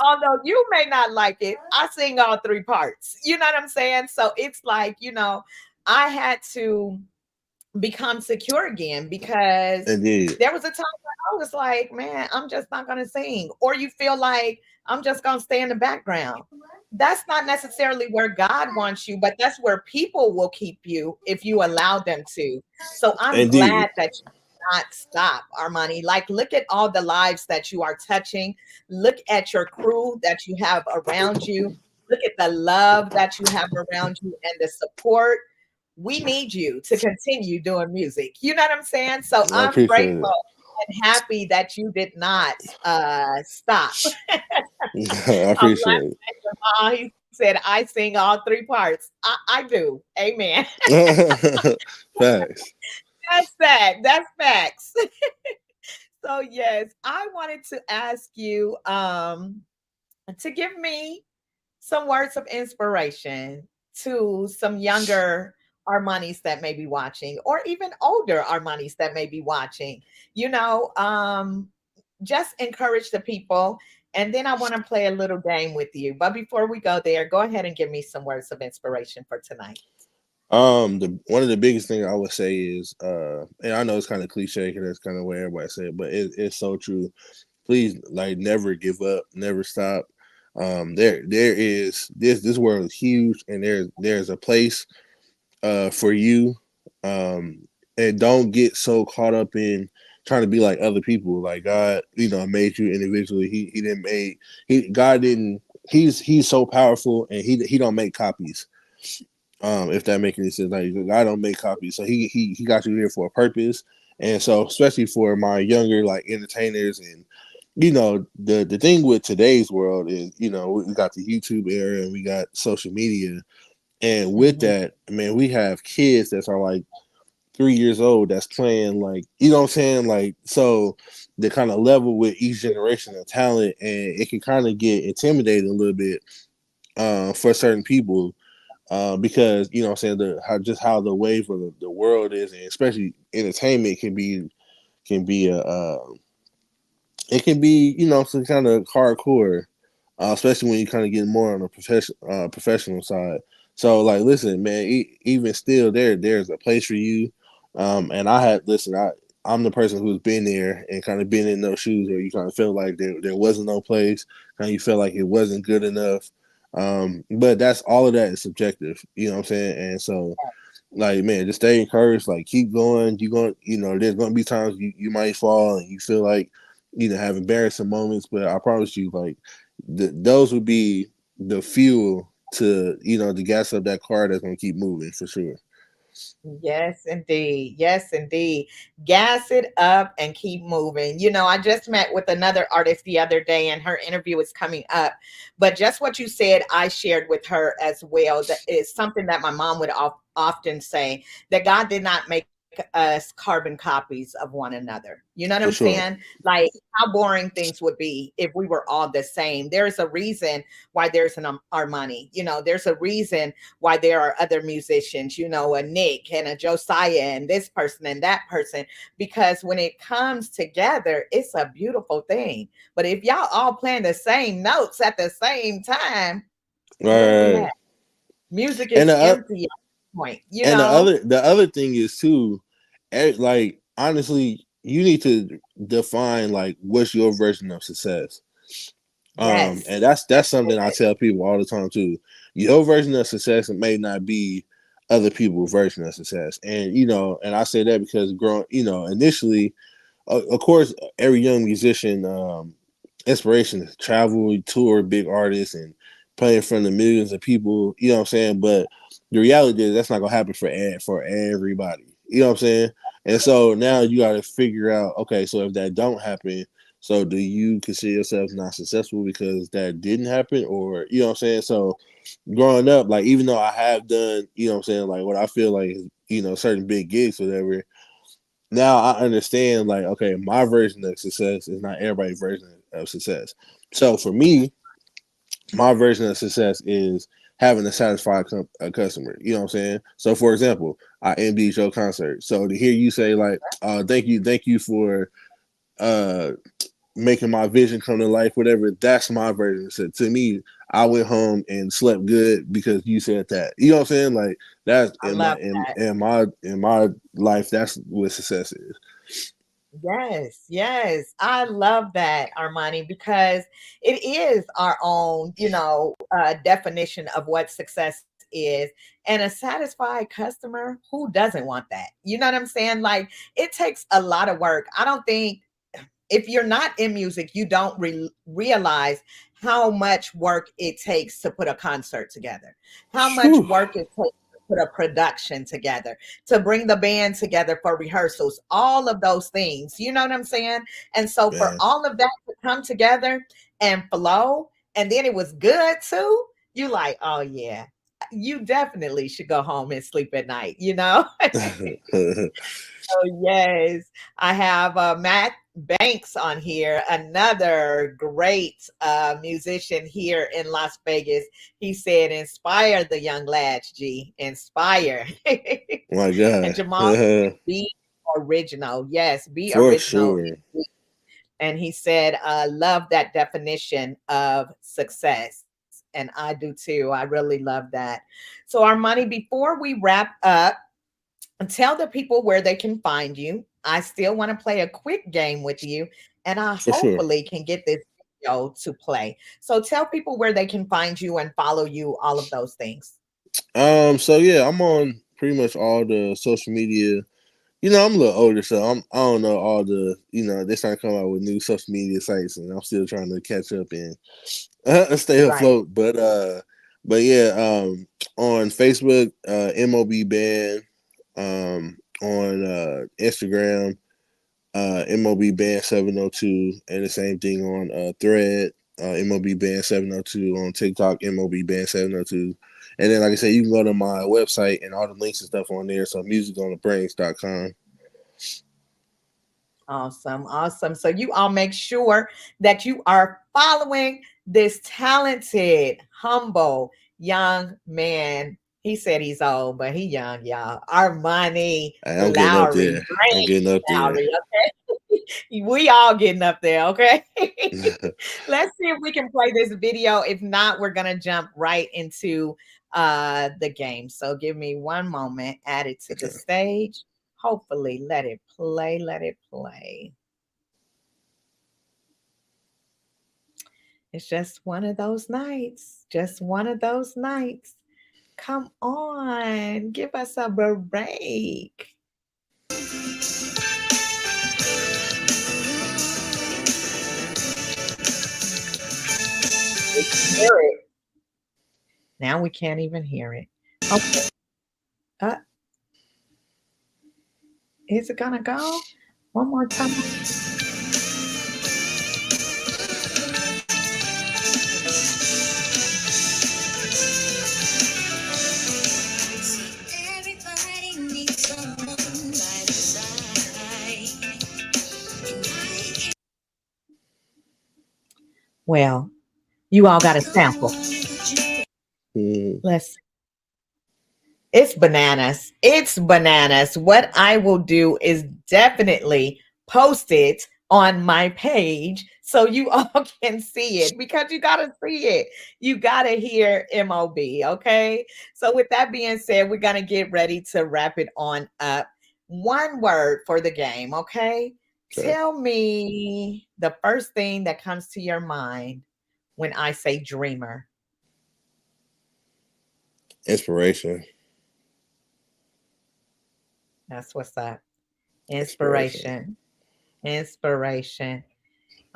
although you may not like it, I sing all three parts. You know what I'm saying? So it's like, I had to become secure again because indeed, there was a time where I was like, man, I'm just not going to sing. Or you feel like I'm just going to stay in the background. That's not necessarily where God wants you, but that's where people will keep you if you allow them to. So I'm indeed. glad that you did not stop, Armani. Like, look at all the lives that you are touching. Look at your crew that you have around you. Look at the love that you have around you and the support. We need you to continue doing music. You know what I'm saying? So I I'm appreciate grateful it. and happy that you did not stop. I I'm appreciate laughing at your mom. He said, I sing all three parts. I do. Amen. it. Facts. That's that. That's facts. So yes, I wanted to ask you to give me some words of inspiration to some younger Armanis that may be watching, or even older Armanis that may be watching. You know, just encourage the people. And then I want to play a little game with you. But before we go there, go ahead and give me some words of inspiration for tonight. The one of the biggest things I would say is, and I know it's kind of cliche because that's kind of where everybody say it, but it's so true. Please, like, never give up, never stop. There is this world is huge, and there's a place for you. And don't get so caught up in trying to be like other people. Like God, made you individually. He didn't make he God didn't. He's so powerful, and he don't make copies. If that makes any sense, like God don't make copies, so he got you here for a purpose. And so, especially for my younger like entertainers, and the thing with today's world is, we got the YouTube era and we got social media, and with Mhm. that, man, we have kids that are like 3 years old that's playing, like, what I'm saying, like, so they kind of level with each generation of talent, and it can kind of get intimidating a little bit for certain people, because what I'm saying, how the wave of the world is, and especially entertainment can be a it can be, some kind of hardcore, especially when you kind of get more on the professional side. So, like, listen, man, even still, there's a place for you. And I'm the person who's been there and kind of been in those shoes where you kind of felt like there wasn't no place, kind of you felt like it wasn't good enough. But that's all of that is subjective, you know what I'm saying? And so, like, man, just stay encouraged, like, keep going. You're going, there's going to be times you might fall and you feel like, have embarrassing moments, but I promise you, like, those would be the fuel to, to gas up that car that's going to keep moving for sure. Yes, indeed. Yes, indeed. Gas it up and keep moving. I just met with another artist the other day, and her interview is coming up. But just what you said, I shared with her as well. That is something that my mom would often say, that God did not make us carbon copies of one another. You know what I'm For saying? sure. Like, how boring things would be if we were all the same. There's a reason why there's an Armani. There's a reason why there are other musicians, a Nick and a Josiah and this person and that person, because when it comes together, it's a beautiful thing. But if y'all all playing the same notes at the same time, where we Right. at? Music And is empty at this point, and the other thing is too, like, honestly, you need to define, like, what's your version of success. Yes. And that's something I tell people all the time too. Your version of success may not be other people's version of success, and and I say that because growing, initially, of course, every young musician, inspiration is travel, tour, big artists, and play in front of millions of people. You know what I'm saying? But the reality is that's not gonna happen for everybody. You know what I'm saying? And so now you got to figure out, okay, so if that don't happen, so do you consider yourself not successful because that didn't happen, or what I'm saying? So growing up, like even though I have done, what I'm saying, like what I feel like is, certain big gigs, whatever, now I understand, like, okay, my version of success is not everybody's version of success. So for me, my version of success is having a satisfied a customer. You know what I'm saying? So for example, I MD'd your concert. So to hear you say like, thank you for uh making my vision come to life, whatever, that's my version. So to me, I went home and slept good because you said that. You know what I'm saying? Like that's I in my love that. in my life, that's what success is. Yes, yes. I love that, Armani, because it is our own, definition of what success is. And a satisfied customer, who doesn't want that? You know what I'm saying? Like, it takes a lot of work. I don't think if you're not in music, you don't realize how much work it takes to put a concert together, how much Whew, work it takes to put a production together, to bring the band together for rehearsals, all of those things. You know what I'm saying? And so for man. all of that to come together and flow, and then it was good too, you like, oh yeah, you definitely should go home and sleep at night, you know? Oh, yes. I have Matt Banks on here, another great musician here in Las Vegas. He said, inspire the young lads, G. Inspire. My And God. Jamal, be original. Yes, be For original. sure. And he said, love that definition of success. And I do too. I really love that. So, Armani, before we wrap up, tell the people where they can find you. I still want to play a quick game with you, and I For sure. hopefully can get this video to play. So tell people where they can find you and follow you, all of those things. So yeah, I'm on pretty much all the social media. I'm a little older, so I don't know all the they're trying to come out with new social media sites, and I'm still trying to catch up and stay Right. afloat. But yeah, on Facebook, MOB Band, on Instagram, MOB Band 702, and the same thing on Thread, MOB Band 702 on TikTok, MOB Band 702. And then, like I said, you can go to my website and all the links and stuff on there. So musiconthebrains.com. Awesome. Awesome. So you all make sure that you are following this talented, humble young man. He said he's old, but he young, y'all. Armani Hey, I'm getting up Lowery, there. I'm getting up Brainz there. Lowery. Okay. We all getting up there, okay? Let's see if we can play this video. If not, we're gonna jump right into the game. So give me one moment, add it to the Okay. stage. Hopefully, let it play. Let it play. It's just one of those nights. Just one of those nights. Come on, give us a break. We can hear it. Now we can't even hear it. Okay. Uh, is it gonna go? One more time. Everybody needs someone by the side. And I can't Well, you all got a go sample. on without you. Mhm. Let's It's bananas. It's bananas. What I will do is definitely post it on my page so you all can see it because you got to see it. You got to hear MOB. Okay. So, with that being said, we're going to get ready to wrap it on up. One word for the game. Okay. Okay. Tell me the first thing that comes to your mind when I say dreamer? Inspiration. That's what's up. Inspiration. Inspiration. Inspiration.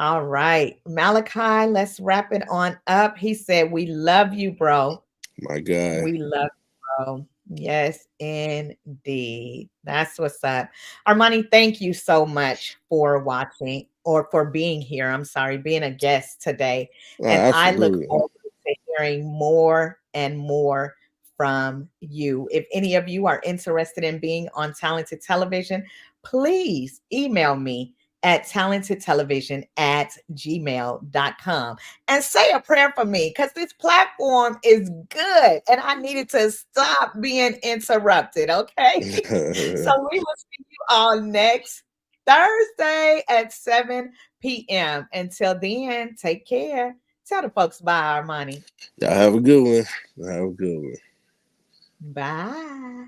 All right. Malachi, let's wrap it on up. He said, we love you, bro. My guy. We love you, bro. Yes, indeed. That's what's up. Armani, thank you so much for watching or for being here. I'm sorry, being a guest today. Oh, And I look absolutely. forward to hearing more and more from you. If any of you are interested in being on Talented Television, please email me at talentedtelevision at gmail.com and say a prayer for me because this platform is good and I needed to stop being interrupted. Okay. So we will see you all next Thursday at 7 p.m. Until then, take care. Tell the folks bye, Armani. Y'all have a good one. Have a good Bye.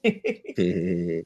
one.